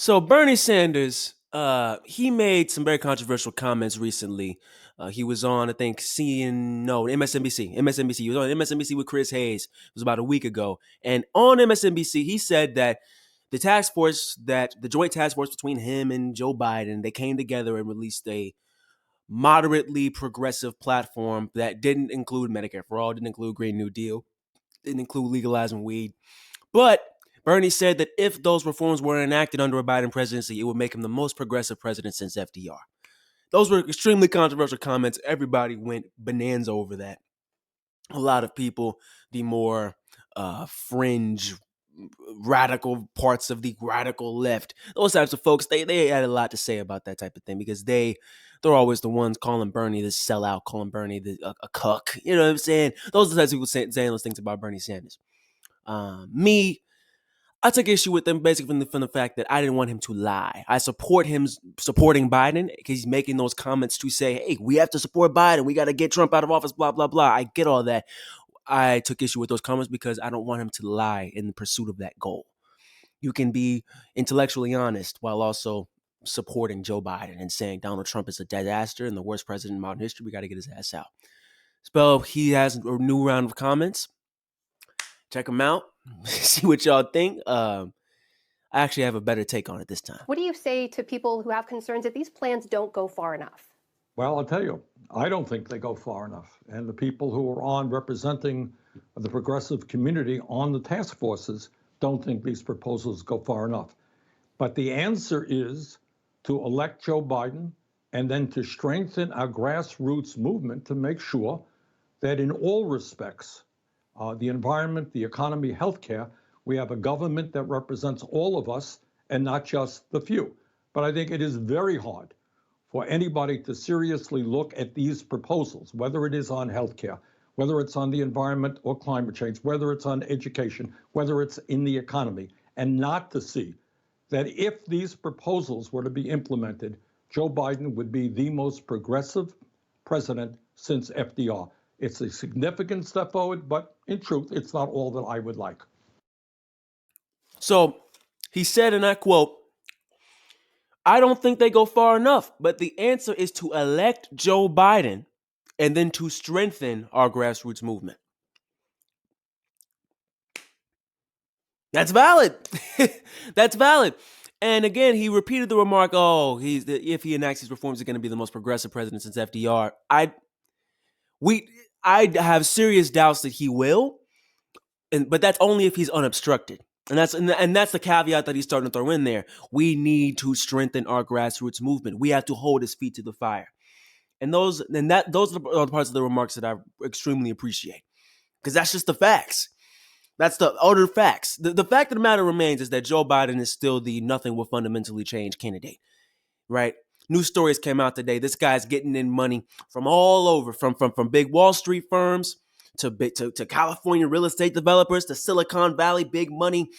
So Bernie Sanders, he made some very controversial comments recently. He was on, I think, MSNBC. MSNBC. He was on MSNBC with Chris Hayes. It was about a week ago, and on MSNBC, he said that the joint task force between him and Joe Biden, they came together and released a moderately progressive platform that didn't include Medicare for all, didn't include Green New Deal, didn't include legalizing weed, but Bernie said that if those reforms were enacted under a Biden presidency, it would make him the most progressive president since FDR. Those were extremely controversial comments. Everybody went bonanza over that. A lot of people, the more fringe, radical parts of the radical left, those types of folks, they had a lot to say about that type of thing because they're always the ones calling Bernie the sellout, calling Bernie a cuck. You know what I'm saying? Those are the types of people saying those things about Bernie Sanders. Me, I took issue with them basically from the fact that I didn't want him to lie. I support him supporting Biden because he's making those comments to say, hey, we have to support Biden. We got to get Trump out of office, blah, blah, blah. I get all that. I took issue with those comments because I don't want him to lie in the pursuit of that goal. You can be intellectually honest while also supporting Joe Biden and saying Donald Trump is a disaster and the worst president in modern history. We got to get his ass out. So he has a new round of comments. Check them out. See what y'all think. I actually have a better take on it this time. What do you say to people who have concerns that these plans don't go far enough? Well, I'll tell you, I don't think they go far enough. And the people who are on representing the progressive community on the task forces don't think these proposals go far enough. But the answer is to elect Joe Biden and then to strengthen our grassroots movement to make sure that in all respects, the environment, the economy, healthcare, we have a government that represents all of us and not just the few. But I think it is very hard for anybody to seriously look at these proposals, whether it is on healthcare, whether it's on the environment or climate change, whether it's on education, whether it's in the economy, and not to see that if these proposals were to be implemented, Joe Biden would be the most progressive president since FDR. It's a significant step forward, but in truth, it's not all that I would like. So he said, and I quote, I don't think they go far enough, but the answer is to elect Joe Biden and then to strengthen our grassroots movement. That's valid. That's valid. And again, he repeated the remark, if he enacts these reforms, he's going to be the most progressive president since FDR. I have serious doubts that he will, but that's only if he's unobstructed. And that's the caveat that he's starting to throw in there. We need to strengthen our grassroots movement. We have to hold his feet to the fire. And those are the parts of the remarks that I extremely appreciate. Because that's just the facts. That's the utter facts. The fact of the matter remains is that Joe Biden is still the nothing will fundamentally change candidate. Right? New stories came out today. This guy's getting in money from all over, from big Wall Street firms to California real estate developers to Silicon Valley, big money.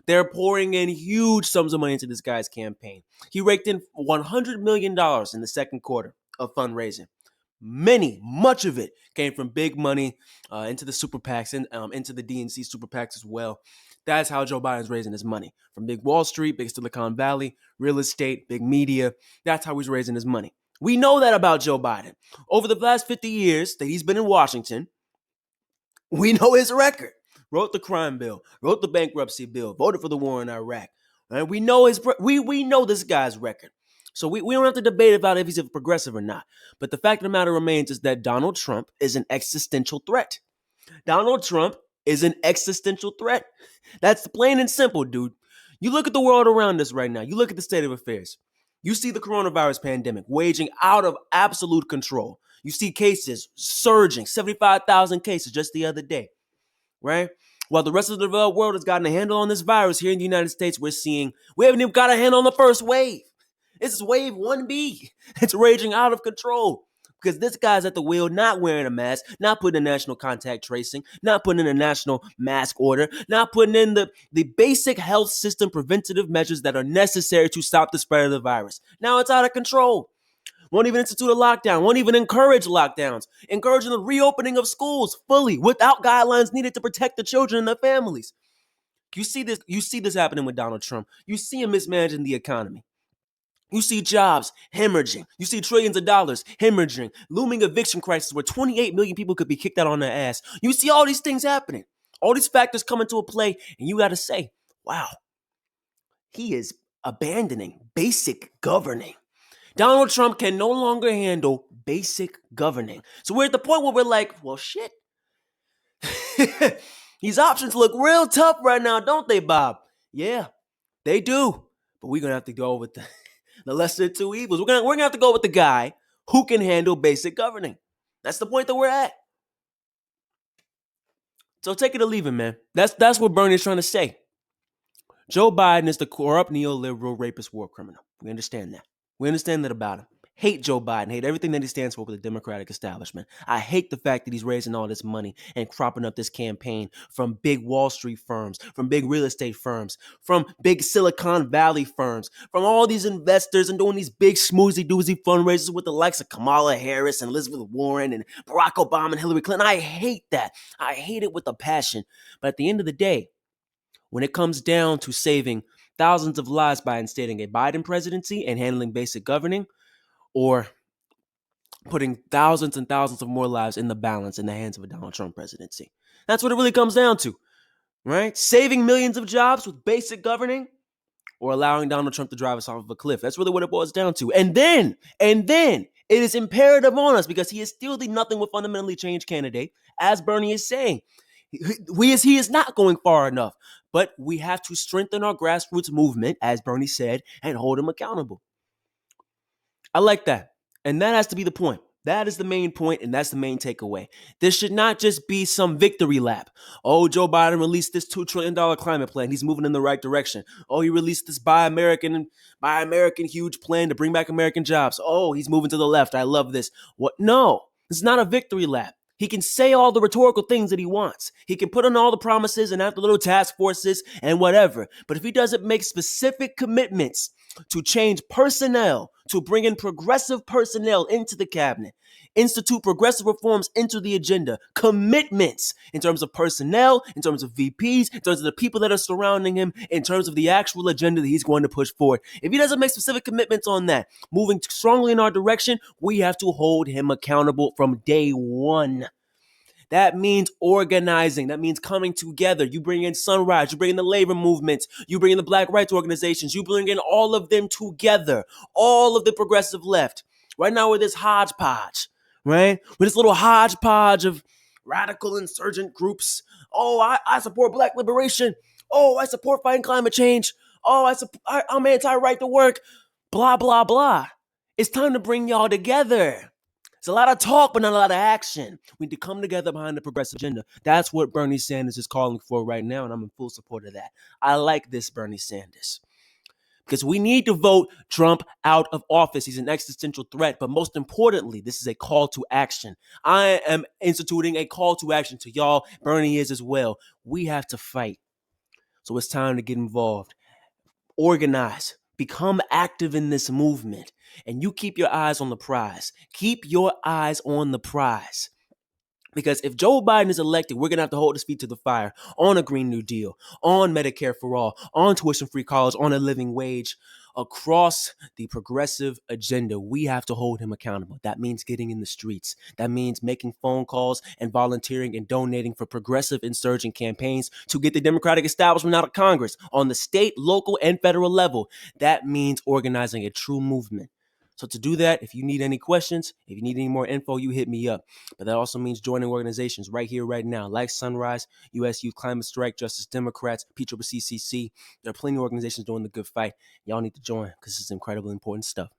They're pouring in huge sums of money into this guy's campaign. He raked in $100 million in the second quarter of fundraising. Much of it came from big money into the super PACs and into the DNC super PACs as well. That's how Joe Biden's raising his money. From big Wall Street, big Silicon Valley, real estate, big media. That's how he's raising his money. We know that about Joe Biden. Over the last 50 years that he's been in Washington, we know his record. Wrote the crime bill, wrote the bankruptcy bill, voted for the war in Iraq. Right? We know we know this guy's record. So we don't have to debate about if he's a progressive or not. But the fact of the matter remains is that Donald Trump is an existential threat. Donald Trump is an existential threat. That's plain and simple, dude. You look at the world around us right now. You look at the state of affairs. You see the coronavirus pandemic waging out of absolute control. You see cases surging, 75,000 cases just the other day, right? While the rest of the world has gotten a handle on this virus, here in the United States, we haven't even got a handle on the first wave. This is wave 1B. It's raging out of control because this guy's at the wheel, not wearing a mask, not putting in national contact tracing, not putting in a national mask order, not putting in the basic health system preventative measures that are necessary to stop the spread of the virus. Now it's out of control. Won't even institute a lockdown, won't even encourage lockdowns, encouraging the reopening of schools fully without guidelines needed to protect the children and their families. You see this happening with Donald Trump. You see him mismanaging the economy. You see jobs hemorrhaging. You see trillions of dollars hemorrhaging. Looming eviction crisis where 28 million people could be kicked out on their ass. You see all these things happening. All these factors come into a play, and you got to say, wow, he is abandoning basic governing. Donald Trump can no longer handle basic governing. So we're at the point where we're like, well, shit. These options look real tough right now, don't they, Bob? Yeah, they do. But we're going to have to go with the lesser of two evils. We're gonna have to go with the guy who can handle basic governing. That's the point that we're at. So take it or leave it, man. That's what Bernie's trying to say. Joe Biden is the corrupt neoliberal rapist war criminal. We understand that. We understand that about him. Hate Joe Biden. Hate everything that he stands for with the Democratic establishment. I hate the fact that he's raising all this money and cropping up this campaign from big Wall Street firms, from big real estate firms, from big Silicon Valley firms, from all these investors and doing these big schmoozy doozy fundraisers with the likes of Kamala Harris and Elizabeth Warren and Barack Obama and Hillary Clinton. I hate that. I hate it with a passion. But at the end of the day, when it comes down to saving thousands of lives by instating a Biden presidency and handling basic governing, or putting thousands and thousands of more lives in the balance in the hands of a Donald Trump presidency. That's what it really comes down to, right? Saving millions of jobs with basic governing, or allowing Donald Trump to drive us off of a cliff. That's really what it boils down to. And then it is imperative on us, because he is still the nothing will fundamentally change candidate, as Bernie is saying. He is not going far enough, but we have to strengthen our grassroots movement, as Bernie said, and hold him accountable. I like that. And that has to be the point. That is the main point, and that's the main takeaway. This should not just be some victory lap. Oh, Joe Biden released this $2 trillion climate plan. He's moving in the right direction. Oh, he released this Buy American huge plan to bring back American jobs. Oh, he's moving to the left. I love this. What? No, this is not a victory lap. He can say all the rhetorical things that he wants. He can put on all the promises and have the little task forces and whatever. But if he doesn't make specific commitments to change personnel, to bring in progressive personnel into the cabinet, institute progressive reforms into the agenda, commitments in terms of personnel, in terms of VPs, in terms of the people that are surrounding him, in terms of the actual agenda that he's going to push forward. If he doesn't make specific commitments on that, moving strongly in our direction, we have to hold him accountable from day one. That means organizing. That means coming together. You bring in Sunrise. You bring in the labor movements. You bring in the black rights organizations. You bring in all of them together. All of the progressive left. Right now we're this hodgepodge, right? We're this little hodgepodge of radical insurgent groups. Oh, I support black liberation. Oh, I support fighting climate change. Oh, I'm anti-right to work. Blah, blah, blah. It's time to bring y'all together. It's a lot of talk, but not a lot of action. We need to come together behind the progressive agenda. That's what Bernie Sanders is calling for right now, and I'm in full support of that. I like this Bernie Sanders, because we need to vote Trump out of office. He's an existential threat, but most importantly, this is a call to action. I am instituting a call to action to y'all. Bernie is as well. We have to fight. So it's time to get involved. Organize. Become active in this movement, and you keep your eyes on the prize. Keep your eyes on the prize. Because if Joe Biden is elected, we're going to have to hold his feet to the fire on a Green New Deal, on Medicare for all, on tuition-free college, on a living wage. Across the progressive agenda, we have to hold him accountable. That means getting in the streets. That means making phone calls and volunteering and donating for progressive insurgent campaigns to get the Democratic establishment out of Congress on the state, local, and federal level. That means organizing a true movement. So to do that, if you need any questions, if you need any more info, you hit me up. But that also means joining organizations right here, right now, like Sunrise, U.S. Youth Climate Strike, Justice Democrats, PCCC. There are plenty of organizations doing the good fight. Y'all need to join, because this is incredibly important stuff.